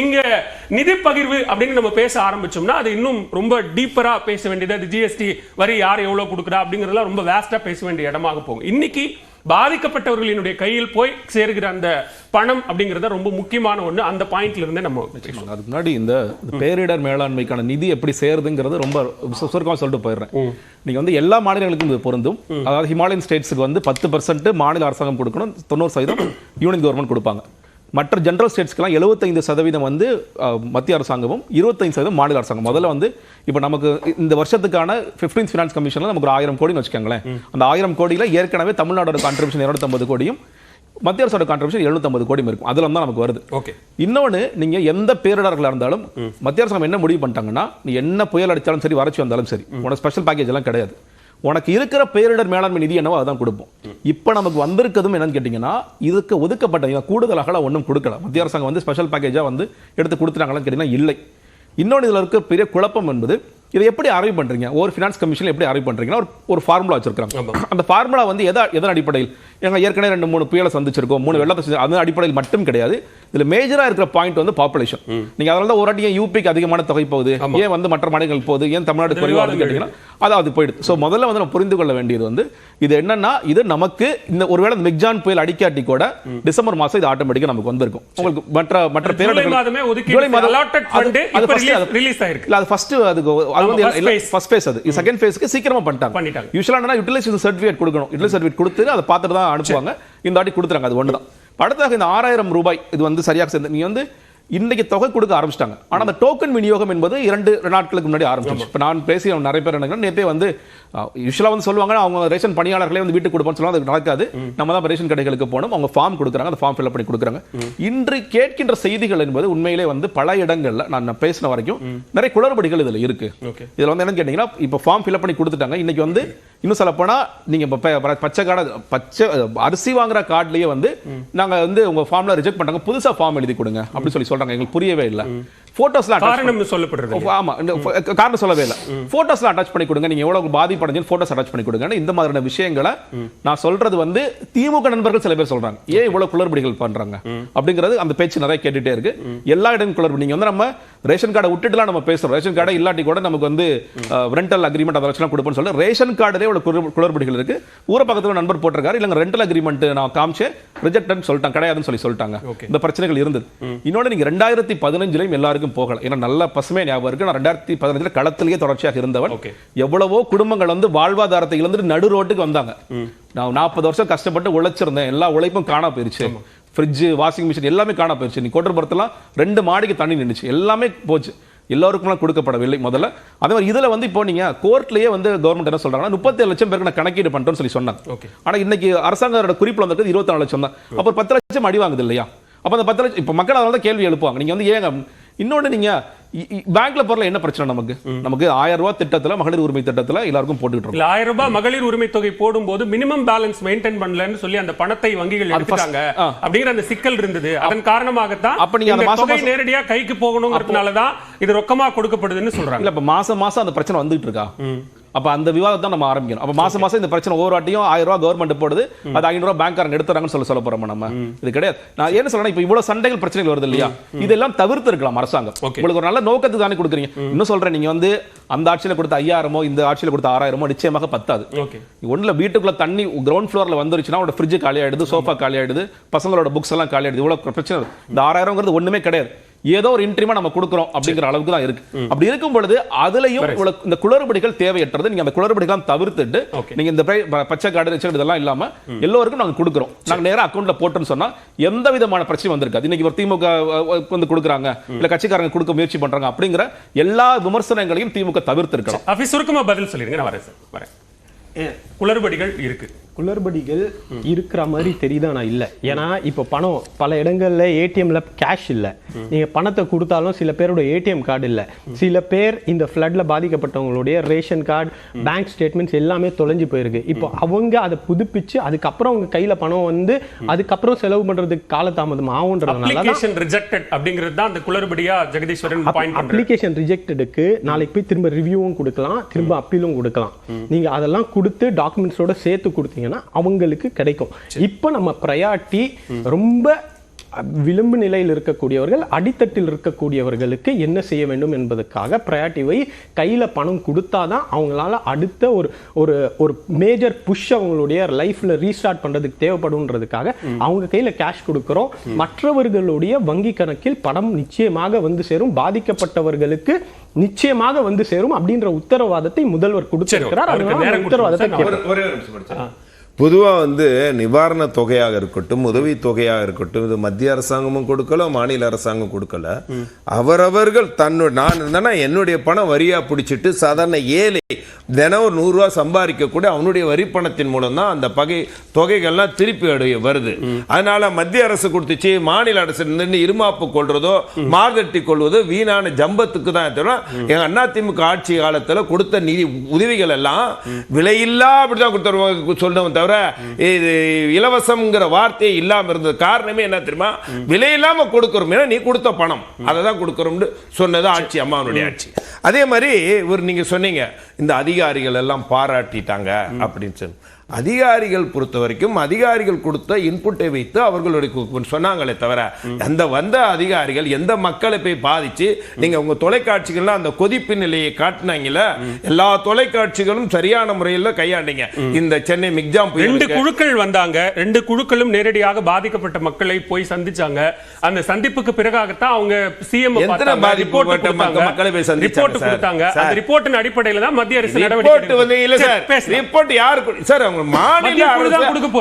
இங்க நிதி பகிர்வு அப்படின்னு நம்ம பேச ஆரம்பிச்சோம்னா அது இன்னும் ரொம்ப டீப்பரா பேச வேண்டியது. அது ஜிஎஸ்டி வரி யார் எவ்வளவு கொடுக்குறா அப்படிங்கறதெல்லாம் ரொம்ப வேஸ்டா பேச வேண்டிய இடமாக போகும். இன்னைக்கு பாதிக்கப்பட்டவர்களினுடைய கையில் போய் சேர்கிற அந்த பணம் அப்படிங்கறத ரொம்ப முக்கியமான ஒண்ணு. அந்த பாயிண்ட்ல இருந்து நம்ம அதுக்கு முன்னாடி இந்த பேரிடர் மேலாண்மைக்கான நிதி எப்படி சேருதுங்கிறது ரொம்ப சுருக்கமா சொல்லிட்டு போயிடுறேன். நீங்க வந்து எல்லா மாநிலங்களுக்கும் இது பொருந்தும். அதாவது ஹிமாலயன் ஸ்டேட்ஸுக்கு வந்து 10% மாநில அரசாங்கம் கொடுக்கணும், 90% யூனியன் கவர்மெண்ட் கொடுப்பாங்க. மற்ற ஜெனரல் ஸ்டேட்ஸ்க்கெல்லாம் 75% வந்து மத்திய அரசாங்கமும் 25% மாநில அரசாங்கம். முதல்ல வந்து இப்போ நமக்கு இந்த வருஷத்துக்கான 15th ஃபினான்ஸ் கமிஷன்ல நமக்கு ஒரு 1000 கோடின்னு வச்சுக்கோங்களேன். அந்த 1000 கோடியில ஏற்கனவே தமிழ்நாடோட கான்ட்ரிபியூஷன் 250 கோடியும் மத்திய அரசோட கான்ட்ரிபியூஷன் 750 கோடியும் இருக்கும். அதுல தான் நமக்கு வருது. ஓகே. இன்னொன்னு, நீங்க எந்த பேரிடர்களா இருந்தாலும் மத்திய அரசாங்கம் என்ன முடிவு பண்ணிட்டாங்கன்னா, நீ என்ன புயல் அடிச்சாலும் சரி, வறட்சி வந்தாலும் சரி, உனக்கு ஸ்பெஷல் பேக்கேஜ் எல்லாம் கிடையாது. உனக்கு இருக்கிற பேரிடர் மேலாண்மை நிதி என்னவோ அதான் கொடுப்போம். இப்போ நமக்கு வந்திருக்கதும் என்னன்னு கேட்டீங்கன்னா, இதுக்கு ஒதுக்கப்பட்ட கூடுதலாக ஒன்றும் கொடுக்கல. மத்திய அரசாங்கம் வந்து ஸ்பெஷல் பேக்கேஜா வந்து எடுத்து கொடுத்துட்டாங்களான்னு கேட்டீங்கன்னா இல்லை. இன்னொன்று இதில் இருக்க பெரிய குழப்பம் என்பது, இதை எப்படி அரைவ் பண்றீங்க? ஒரு ஃபினான்ஸ் கமிஷன்ல எப்படி அரைவ் பண்றீங்கன்னா, ஒரு ஃபார்முலா வச்சிருக்காங்க. அந்த ஃபார்முலா வந்து எதன் அடிப்படையில், எங்க ஏற்கனவே 2-3 புயலை சந்திச்சிருக்கோம், 3 வெள்ளத்தை, அதன் அடிப்படையில் மட்டும் கிடையாது. இதுல மேஜரா இருக்கிற பாயிண்ட் வந்து பாப்புலேஷன். நீங்க அதனால தான் ஒரு வாட்டி ஏன் யூபிக்கு அதிகமான தொகை போகுது, ஏன் வந்து மற்ற மாநிலங்கள் போகுது, ஏன் தமிழ்நாடு குறைவாக கேட்டீங்கன்னா அதாவது போயிடுது. ஸோ முதல்ல வந்து நம்ம புரிந்து கொள்ள வேண்டியது வந்து இது என்னன்னா, இது நமக்கு இந்த ஒருவேளை மெக்ஜான் புயல் அடிக்காட்டி கூட டிசம்பர் மாசம் இது ஆட்டோமேட்டிக்கா நமக்கு வந்திருக்கும். உங்களுக்கு மற்ற பேரிடர் ஃபர்ஸ்ட் ஃபேஸ், அது செகண்ட் ஃபேஸ்க்கு சீக்கிரமா பண்ணிட்டாங்க. யூசுவலா யூட்டிலைசேஷன் சர்டிஃபிகேட் கொடுக்கணும். யூட்டிலைசேஷன் சர்டிஃபிகேட் கொடுத்து அதை பார்த்துட்டு தான் அனுப்புவாங்க. இந்த வாட்டி கொடுத்துறாங்க. அது ஒன்று தான். அடுத்ததாக இந்த 6000 ரூபாய் இது வந்து சரியாக சேர்ந்து நீங்க வந்து இன்னைக்கு தொகை கொடுக்க ஆரம்பிச்சிட்டாங்க. ஆனா அந்த டோக்கன் விநியோகம் என்பது 2 நாட்களுக்கு முன்னாடி ஆரம்பிச்சு. இப்போ நான் பேசி நிறைய பேர் என்ன நேற்றே வந்து யூசுவலா வந்து சொல்லுவாங்க, அவங்க ரேஷன் பணியாளர்களே வந்து வீட்டுக்கு கொடுப்போம்னு சொல்லுவாங்க. அது நடக்காது. நம்ம தான் ரேஷன் கடைகளுக்கு போகணும். அவங்க ஃபார்ம் கொடுக்குறாங்க, அந்த ஃபார்ம் ஃபில்அப் பண்ணி கொடுக்குறாங்க. இன்று கேட்கின்ற செய்திகள் என்பது உண்மையிலே வந்து பல இடங்கள்ல நான் பேசின வரைக்கும் நிறைய குளறுபடிகள் இதுல இருக்கு. இதுல வந்து என்னன்னு கேட்டீங்கன்னா, இப்போ ஃபார்ம் ஃபில்அப் பண்ணி கொடுத்துட்டாங்க. இன்னைக்கு வந்து இன்னும் சொல்ல போனா, நீங்க பச்சை அரிசி வாங்குற கார்டுலயே வந்து நாங்க வந்து உங்க ஃபார்ம்ல ரிஜெக்ட் பண்றாங்க, புதுசா ஃபார்ம் எழுதி கொடுங்க அப்படி சொல்றாங்க. எங்களுக்கு புரியவே இல்லை. போட்டோஸ்லாம் காரணம் சொல்லப்படுறது. ஆமா, காரணம் சொல்லவே இல்லை. போட்டோஸ்லாம் அட்டாச் பண்ணி கொடுங்க, நீங்க எவ்வளவு பாதிப்படைஞ்சு போட்டோஸ் அட்டாச் பண்ணி கொடுங்க. இந்த மாதிரியான விஷயங்களை நான் சொல்றது வந்து திமுக நண்பர்கள் சில பேர் சொல்றாங்க, ஏன் இவ்வளவு குளறுபடிகள் பண்றாங்க அப்படிங்கிறது. அந்த பேச்சு நிறைய கேட்டுட்டே இருக்கு. எல்லா இடமும் குளறுபடி. நீங்க வந்து நம்ம ரேஷன் கார்டை விட்டுட்டுலாம் நம்ம பேசுறோம். ரேஷன் கார்டை இல்லாட்டி கூட நமக்கு வந்து ரெண்டல் அக்ரிமெண்ட் அதை வச்சுலாம் கொடுப்போம்னு சொல்லி ரேஷன் கார்டுலேயே குளறுபடிகள் இருக்கு. ஊர பக்கத்துல நண்பர் போட்டிருக்காரு, இல்லங்க ரெண்டல் அக்ரிமெண்ட் நான் காமிச்சேன், ரிஜெக்ட்னு சொல்லிட்டாங்க, கிடையாதுன்னு சொல்லிட்டாங்க. இந்த பிரச்சனைகள் இருந்தது. இன்னொன்று, நீங்க 2015 எல்லாருக்கும் போகல. ஏன்னா நல்ல பசுமை ஞாபகம் இருக்கு. நான் 2015 களத்திலேயே தொடர்ச்சியாக இருந்தவன். எவ்வளவோ குடும்பங்கள் வந்து வாழ்வாதாரத்தை இழந்துட்டு நடு ரோட்டுக்கு வந்தாங்க. நான் 40 வருஷம் கஷ்டப்பட்டு உழைச்சிருந்தேன், எல்லா உழைப்பும் காணா போயிருச்சு. ஃப்ரிட்ஜ், வாஷிங் மிஷின் எல்லாமே காணா போயிருச்சு. நீ கோட்டர்புரத்தெல்லாம் 2 மாடிக்கு தண்ணி நின்றுச்சு, எல்லாமே போச்சு. எல்லாருக்கும் கொடுக்கப்படவில்லை முதல்ல. அதே மாதிரி இதுல வந்து இப்போ நீங்க கோர்ட்லயே வந்து கவர்மெண்ட் என்ன சொல்றாங்கன்னா, 37 லட்சம் பேருக்கு நான் கணக்கீடு பண்றேன்னு சொல்லி சொன்னாங்க. ஆனா இன்னைக்கு அரசாங்கத்தோட குறிப்பில் வந்திருக்கு 24 லட்சம் தான். அப்போ 10 லட்சம் அடி வாங்குது இல்லையா? அப்ப அந்த 10 லட்சம் இப்ப மக்கள் அதனால தான் கேள்வி எழுப்புவாங்க, நீங்க வந்து ஏங்க. இன்னொன்று, நீங்க பேங்க்ல போறல என்ன பிரச்சனை? நமக்கு 1000 ரூபாய் திட்டத்துல, மகளிர் உரிமை திட்டத்துல எல்லாருக்கும் போட்டுட்டு இருக்கோம். 1000 ரூபாய் மகளிர் உரிமை தொகை போடும்போது மினிமம் பேலன்ஸ் மெயின்டைன் பண்ணலன்னு சொல்லி அந்த பணத்தை வங்கிகள் எடுத்துட்டாங்க அப்படிங்கிற அந்த சிக்கல் இருந்தது. அதன் காரணமாகத்தான் அப்ப நீங்க அந்த தொகை நேரடியா கைக்கு போகணும்ங்கிறதுனால தான் இது ரொக்கமா கொடுக்கப்படுதுன்னு சொல்றாங்க. இல்ல, இப்ப மாசம் அந்த பிரச்சனை வந்துட்டு இருக்கா? அப்ப அந்த விவாதத்தை நம்ம ஆரம்பிக்கணும். அப்ப மாசம் இந்த பிரச்சனை ஒவ்வொரு வாட்டியும் 1000 ரூபாய் கவர்மெண்ட் போடுது, அது 500 ரூபாய் பேங்க்காரங்க எடுத்துறாங்கன்னு சொல்ல போறோம் நம்ம. இது கிடையாது. நான் என்ன சொல்றேன், இப்ப இவ்வளவு சண்டைகள் பிரச்சனைகள் வருது இல்லையா, இதெல்லாம் தவிர்த்து இருக்கலாம் அரசாங்கம். உங்களுக்கு ஒரு நல்ல நோக்கத்துக்கு தானே கொடுக்குறீங்க. இன்னும் சொல்றேன், நீங்க வந்து அந்த ஆட்சியில கொடுத்த 5000மோ இந்த ஆட்சியில கொடுத்த 6000மோ நிச்சயமாக பத்தாது. ஒண்ணுல வீட்டுக்குள்ள தண்ணி கிரவுண்ட் ஃப்ளோர்ல வந்துருச்சுன்னா உங்களோட ஃப்ரிட்ஜ் காலி ஆயிடுது, சோஃபா காலி ஆயிடுது, பசங்களோட புக்ஸ் எல்லாம் காலி ஆயிடுது. இவ்வளவு பிரச்சனை. இந்த 6000ங்கிறது ஒண்ணுமே கிடையாது. ஏதோ ஒரு இன்ட்ரிமா நம்ம கொடுக்கிறோம் அப்படிங்கிற அளவுக்கு தான் இருக்கு. அப்படி இருக்கும் பொழுது அதுலயும் இந்த குளறுபடிகள் தேவையற்றது. நீங்க அந்த குளறுபடிகள் தவிர்த்துட்டு நீங்க இந்த பச்சை கார்டு இதெல்லாம் இல்லாம எல்லோருக்கும் நாங்க கொடுக்கிறோம், நாங்க நேரா அக்கௌண்ட்ல போட்டோம்னு சொன்னா எந்த விதமான பிரச்சனையும் வந்திருக்காது. இன்னைக்கு ஒரு திமுக வந்து கொடுக்குறாங்க, இல்ல கட்சிக்காரங்க கொடுக்க முயற்சி பண்றாங்க அப்படிங்கிற எல்லா விமர்சனங்களையும் திமுக தவிர்த்து இருக்கணும். சுருக்கமா பதில் சொல்லிருங்க, நான் வரேன். குளறுபடிகள் இருக்கு. குளறுபடிகள் இருக்கிற மாதிரி தெரியுதா? இல்லை. ஏன்னா இப்போ பணம் பல இடங்கள்ல ஏடிஎம்ல கேஷ் இல்லை. நீங்க பணத்தை கொடுத்தாலும் சில பேரோட ஏடிஎம் கார்டு இல்லை. சில பேர் இந்த ஃப்ளட்ல பாதிக்கப்பட்டவங்களுடைய ரேஷன் கார்டு, பேங்க் ஸ்டேட்மெண்ட்ஸ் எல்லாமே தொலைஞ்சு போயிருக்கு. இப்போ அவங்க அதை புதுப்பிச்சு அதுக்கப்புறம் அவங்க கையில பணம் வந்து அதுக்கப்புறம் செலவு பண்றதுக்கு காலதாமதம் ஆகுன்றதுனால அப்ளிகேஷன் ரிஜெக்டடுக்கு நாளைக்கு போய் திரும்ப ரிவ்யூவும் கொடுக்கலாம், திரும்ப அப்பீலும் கொடுக்கலாம். நீங்க அதெல்லாம் கொடுத்து டாக்குமெண்ட்ஸோட சேர்த்து கொடுத்தீங்க அவங்களுக்கு கிடைக்கும். இப்ப நம்ம பிரையாரிட்டி ரொம்ப விளிம்பு நிலையில் இருக்கக்கூடியவர்கள், அடித்தட்டில் இருக்கக்கூடியவர்களுக்கு என்ன செய்ய வேண்டும் என்பதற்காக ப்ரையாரிட்டி கையில் பணம் கொடுத்தாதான் அவங்களால அடுத்த ஒரு மேஜர் புஷ் அவங்களுடைய லைஃப்ல ரீஸ்டார்ட் பண்றதுக்கு தேவைப்படும்ன்றதுக்காக அவங்க கையில கேஷ் கொடுக்கிறோம். மற்றவர்களுடைய வங்கி கணக்கில் பணம் நிச்சயமாக வந்து சேரும், பாதிக்கப்பட்டவர்களுக்கு நிச்சயமாக வந்து சேரும் அப்படின்ற உத்தரவாதத்தை முதல்வர் கொடுத்திருக்கிறார். உத்தரவாதத்தை பொதுவாக வந்து நிவாரண தொகையாக இருக்கட்டும், உதவி தொகையாக இருக்கட்டும், இது மத்திய அரசாங்கமும் கொடுக்கல, மாநில அரசாங்கம் கொடுக்கல. அவரவர்கள் நான் இருந்தேன்னா என்னுடைய பணம் வரியா பிடிச்சிட்டு சாதாரண ஏழை தினம் ஒரு 100 ரூபா சம்பாதிக்கக்கூடிய அவனுடைய வரி பணத்தின் மூலம் தான் அந்த தொகைகள்லாம் திருப்பி வருது. அதனால மத்திய அரசு கொடுத்துச்சு, மாநில அரசு இருமாப்பு கொள்றதோ மார்தட்டி கொள்வதோ வீணான ஜம்பத்துக்கு தான் தவிர எங்க அதிமுக ஆட்சி காலத்தில் கொடுத்த நிதி உதவிகள் எல்லாம் விலையில்லா அப்படிதான் கொடுத்த சொல்றவன் தவிர இது இலவசம்ங்கிற வார்த்தையே இல்லாம இருந்தது. காரணமே என்ன தெரியுமா? விலை இல்லாம கொடுக்கிறோம், நீ கொடுத்த பணம் அதை தான் கொடுக்கிறோம் சொன்னது ஆட்சி, அம்மாவுடைய ஆட்சி. அதே மாதிரி நீங்க சொன்னீங்க இந்த அதிகாரிகள் எல்லாம் பாராட்டிட்டாங்க அப்படின்னு சொல்லி. அதிகாரிகள் பொறுத்த வரைக்கும் அதிகாரிகள் கொடுத்த இன்புட்டை வைத்து அவர்களுடைய சொன்னாங்களே தவிர அந்த வந்த அதிகாரிகள் எந்த மக்களை போய் பாதிச்சு நீங்க உங்க தொலைக்காட்சிகள்லாம் அந்த கொதிப்பு நிலையை காட்டினாங்கல்ல, எல்லா தொலைக்காட்சிகளும் சரியான முறையில் கையாண்டீங்க. இந்த சென்னை மிக்ஜாம் 2 குழுக்கள் வந்தாங்க, 2 குழுக்களும் நேரடியாக பாதிக்கப்பட்ட மக்களை போய் சந்திச்சாங்க. அந்த சந்திப்புக்கு பிறகாகத்தான் அவங்க சிஎம் மக்களை போய் ரிப்போர்ட் கொடுத்தாங்க. அந்த ரிப்போர்ட்டின் அடிப்படையில் தான் மத்திய அரசு நடவடிக்கை. ரிப்போர்ட் யாருக்கு சார்? மாநில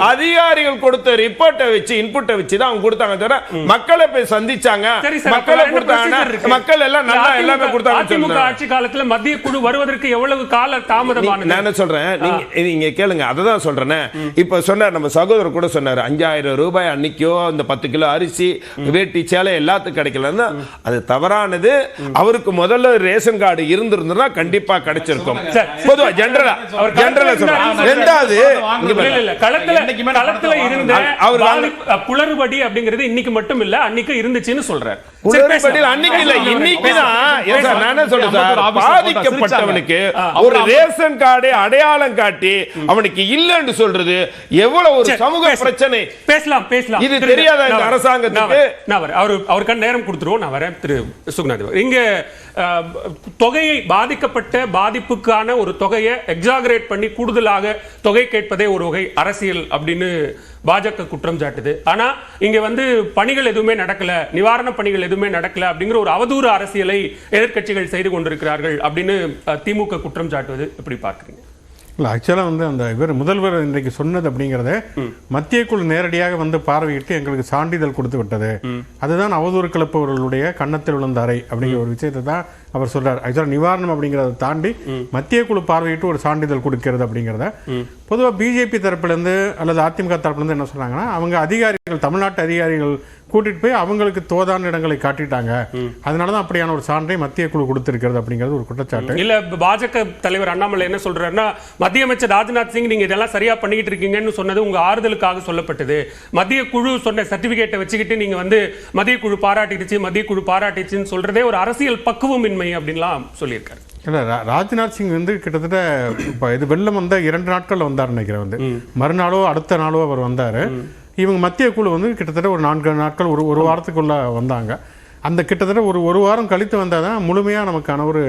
அதிகாரிகள் கொடுத்த ரிப்போர்ட்டை வச்சு இன்புட்டை வச்சு தான் அவங்க கொடுத்தாங்க தவிர மக்களை போய் சந்திச்சாங்க. மக்களை கொடுத்தாங்க, மக்கள் எல்லாம் நல்லா எல்லாமே கொடுத்தாங்க. அதிமுக ஆட்சி காலத்துல மத்திய குழு வருவதற்கு எவ்வளவு கால தாமதமானது? நான் என்ன சொல்றேன், நீங்க கேளுங்க, அததான் சொல்றேன். இப்ப சொன்னார் நம்ம சகோதரர் கூட சொன்னார், 5000 ரூபாய் அன்னைக்கோ அந்த 10 கிலோ அரிசி வேட்டி சேலை எல்லாத்துக்கும் கிடைக்கலன்னா அது தவறானது. அவருக்கு முதல்ல ரேஷன் கார்டு இருந்திருந்தா கண்டிப்பா கிடைச்சிருக்கும். பொதுவா ஜெனரலா சொல்றேன். ரெண்டாவது களத்துல இருந்த குளறுபடி அப்படிங்கிறது இன்னைக்கு மட்டும் இல்ல, அன்னைக்கு இருந்துச்சுன்னு சொல்றாரு. அன்னைக்கு இல்ல, இன்னைக்குதான் நான் சொல்றேன். பாதிக்கப்பட்டவனுக்கு ஒரு ரேஷன் கார்டை அடையாளம் காட்டி அவனுக்கு இல்லன்னு சொல்றது எவ்வளவு ஒரு சமூக பிரச்சனை. பேசலாம் பேசலாம், இது தெரியாத இந்த அரசாங்கத்துக்கு. அவருக்கு நேரம் கொடுத்துருவோம். நான் வரேன் திரு சுகுணாதேவர். இங்க தொகையை பாதிக்கப்பட்ட பாதிப்புக்கான ஒரு தொகையை எக்ஸாகரேட் பண்ணி கூடுதலாக தொகை கேட்பதே ஒரு வகை அரசியல் அப்படின்னு பாஜக குற்றம் சாட்டுது. ஆனா இங்க வந்து பணிகள் எதுவுமே நடக்கல, நிவாரண பணிகள் எதுவுமே நடக்கல அப்படிங்கிற ஒரு அவதூறு அரசியலை எதிர்க்கட்சிகள் செய்து கொண்டிருக்கிறார்கள் அப்படின்னு திமுக குற்றம் சாட்டுவது எப்படி பார்க்குறீங்க? இல்லை, ஆக்சுவலாக வந்து அந்த முதல்வர் இன்றைக்கு சொன்னது அப்படிங்கிறத மத்திய குழு நேரடியாக வந்து பார்வையிட்டு எங்களுக்கு சான்றிதழ் கொடுத்து விட்டது, அதுதான் அவதூறு கிளப்பவர்களுடைய கன்னத்தில் விழுந்த அறை அப்படிங்கிற ஒரு விஷயத்தை தான் அவர் சொல்றார். ஆக்சுவலாக நிவாரணம் அப்படிங்கிறத தாண்டி மத்திய குழு பார்வையிட்டு ஒரு சான்றிதழ் கொடுக்கிறது அப்படிங்கிறத பொதுவாக பிஜேபி தரப்புலேருந்து அல்லது அதிமுக தரப்புலேருந்து என்ன சொல்றாங்கன்னா, அவங்க அதிகாரிகள், தமிழ்நாட்டு அதிகாரிகள் கூட்டிட்டு போய் அவங்களுக்கு தோதான இடங்களை காட்டிட்டாங்க, அதனாலதான் அப்படியான ஒரு சான்றை மத்திய குழு கொடுத்திருக்கிறது அப்படிங்கிறது ஒரு குற்றச்சாட்டு. இல்ல, பாஜக தலைவர் அண்ணாமலை என்ன சொல்றாருன்னா, மத்திய அமைச்சர் ராஜ்நாத் சிங் நீங்க இதெல்லாம் சரியா பண்ணிட்டு இருக்கீங்கன்னு சொன்னது உங்க ஆறுதலுக்காக சொல்லப்பட்டது, மத்திய குழு சொன்ன சர்டிபிகேட்டை வச்சுக்கிட்டு நீங்க வந்து மத்திய குழு பாராட்டிடுச்சுன்னு சொல்றதே ஒரு அரசியல் பக்குவமின்மை அப்படின்லாம் சொல்லியிருக்காரு. இல்ல, ராஜ்நாத் சிங் வந்து கிட்டத்தட்ட இப்போ இது வெள்ளம் வந்த 2 நாட்கள் வந்தார் நினைக்கிறேன். வந்து மறுநாளோ அடுத்த நாளோ அவர் வந்தாரு. இவங்க மத்திய குழு வந்து கிட்டத்தட்ட ஒரு 4 நாட்கள் ஒரு வாரத்துக்குள்ள வந்தாங்க. அந்த கிட்டத்தட்ட ஒரு வாரம் கழித்து வந்தால் தான் முழுமையாக நமக்கான ஒரு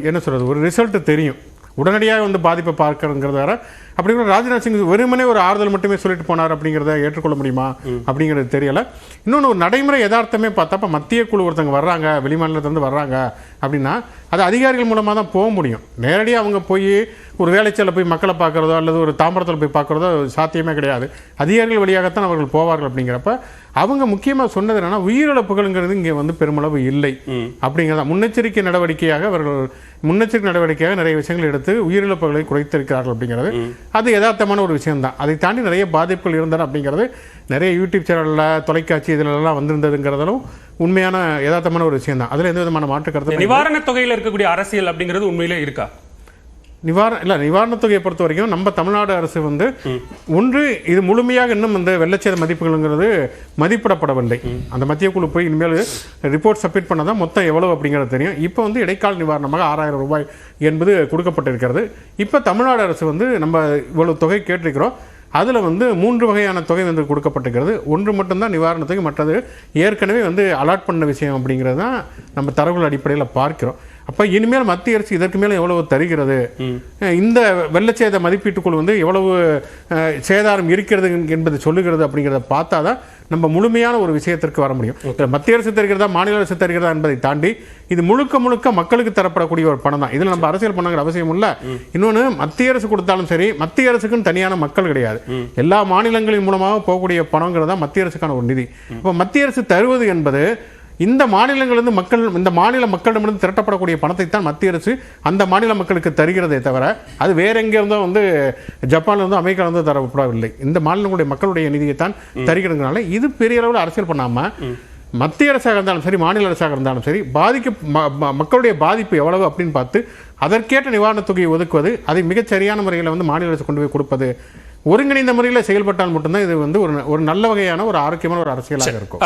என்ன சொல்கிறது ஒரு ரிசல்ட் தெரியும். உடனடியாக வந்து பாதிப்பை பார்க்கறதுங்கிறது வேற. அப்படிங்கிற ராஜ்நாத் சிங் வெறுமனே ஒரு ஆறுதல் மட்டுமே சொல்லிட்டு போனார் அப்படிங்கிறத ஏற்றுக்கொள்ள முடியுமா அப்படிங்கிறது தெரியல. இன்னொன்று ஒரு நடைமுறை யதார்த்தமே பார்த்தா மத்திய குழு ஒருத்தவங்க வர்றாங்க, வெளிமாநிலத்திலேருந்து வர்றாங்க அப்படின்னா அது அதிகாரிகள் மூலமாக தான் போக முடியும். நேரடியாக அவங்க போய் ஒரு வேலைச்சலில் போய் மக்களை பார்க்குறதோ அல்லது ஒரு தாம்பரத்தில் போய் பார்க்குறதோ சாத்தியமே கிடையாது. அதிகாரிகள் வழியாகத்தான் அவர்கள் போவார்கள். அப்படிங்கிறப்ப அவங்க முக்கியமாக சொன்னது என்னன்னா, உயிரிழப்புகள்ங்கிறது இங்கே வந்து பெருமளவு இல்லை அப்படிங்கிறத முன்னெச்சரிக்கை நடவடிக்கையாக நிறைய விஷயங்கள் எடுத்து உயிரிழப்புகளை குறைத்திருக்கிறார்கள் அப்படிங்கிறது அது யதார்த்தமான ஒரு விஷயம் தான். அதை தாண்டி நிறைய பாதிப்புகள் இருந்தன அப்படிங்கிறது நிறைய யூடியூப் சேனலில், தொலைக்காட்சி இதிலெல்லாம் வந்திருந்ததுங்கிறதும் உண்மையான யதார்த்தமான ஒரு விஷயம் தான். அதில் எந்த விதமான மாற்று கருத்து. நிவாரண தொகையில் இருக்கக்கூடிய அரசியல் அப்படிங்கிறது உண்மையிலே இருக்கா? நிவாரணத் தொகையை பொறுத்த வரைக்கும் நம்ம தமிழ்நாடு அரசு வந்து ஒன்று இது முழுமையாக இன்னும் இந்த வெள்ளச்சேத மதிப்புகள்ங்கிறது மதிப்பிடப்படவில்லை. அந்த மத்திய குழு போய் இனிமேல் ரிப்போர்ட் சப்மிட் பண்ணதான் மொத்தம் எவ்வளவு அப்படிங்கிறது தெரியும். இப்போ வந்து இடைக்கால நிவாரணமாக 6000 ரூபாய் என்பது கொடுக்கப்பட்டிருக்கிறது. இப்போ தமிழ்நாடு அரசு வந்து நம்ம இவ்வளவு தொகை கேட்டிருக்கிறோம், அதில் வந்து 3 வகையான தொகை வந்து கொடுக்கப்பட்டிருக்கிறது. ஒன்று மட்டும்தான் நிவாரணத்துக்கு, மற்றது ஏற்கனவே வந்து அலாட் பண்ண விஷயம் அப்படிங்கிறது தான் நம்ம தரவுகள் அடிப்படையில் பார்க்கிறோம். அப்போ இனிமேல் மத்திய அரசு இதற்கு மேலே எவ்வளவு தருகிறது, இந்த வெள்ளச்சேத மதிப்பீட்டுக்குழு வந்து எவ்வளவு சேதாரம் இருக்கிறது என்பதை சொல்லுகிறது அப்படிங்கிறத பார்த்தா தான் நம்ம முழுமையான ஒரு விஷயத்திற்கு வர முடியும். மத்திய அரசு தருகிறதா மாநில அரசு தருகிறதா என்பதை தாண்டி இது முழுக்க மக்களுக்கு தரப்படக்கூடிய ஒரு பணம் தான். இதில் நம்ம அரசியல் பண்ணங்கிற அவசியம் இல்லை. இன்னொன்று, மத்திய அரசு கொடுத்தாலும் சரி, மத்திய அரசுக்குன்னு தனியான மக்கள் கிடையாது. எல்லா மாநிலங்களின் மூலமாக போகக்கூடிய பணங்கிறதா மத்திய அரசுக்கான ஒரு நிதி. இப்போ மத்திய அரசு தருவது என்பது இந்த மாநிலங்களிலிருந்து மக்கள், இந்த மாநில மக்களிடமிருந்து திரட்டப்படக்கூடிய பணத்தை தான் மத்திய அரசு அந்த மாநில மக்களுக்கு தருகிறதே தவிர அது வேற எங்கே இருந்தோ வந்து ஜப்பான்ல இருந்து அமெரிக்கால இருந்து தரப்படவில்லை. இந்த மாநிலங்களுடைய மக்களுடைய நிதியை தான் தருகிறதுனால இது பெரிய அளவில் அரசியல் பண்ணாம மத்திய அரசாக இருந்தாலும் சரி, மாநில அரசாக இருந்தாலும் சரி, மக்களுடைய பாதிப்பு எவ்வளவு அப்படின்னு பார்த்து அதற்கேற்ற நிவாரணத் தொகையை ஒதுக்குவது, அதை மிகச்சரியான முறையில் வந்து மாநில அரசு கொண்டு போய் கொடுப்பது, ஒருங்கிணைந்த முறையில் செயல்பட்டால் மட்டும்தான் இது வந்து ஒரு நல்ல வகையான ஒரு ஆரோக்கியமான ஒரு அரசியலாக இருக்கும்.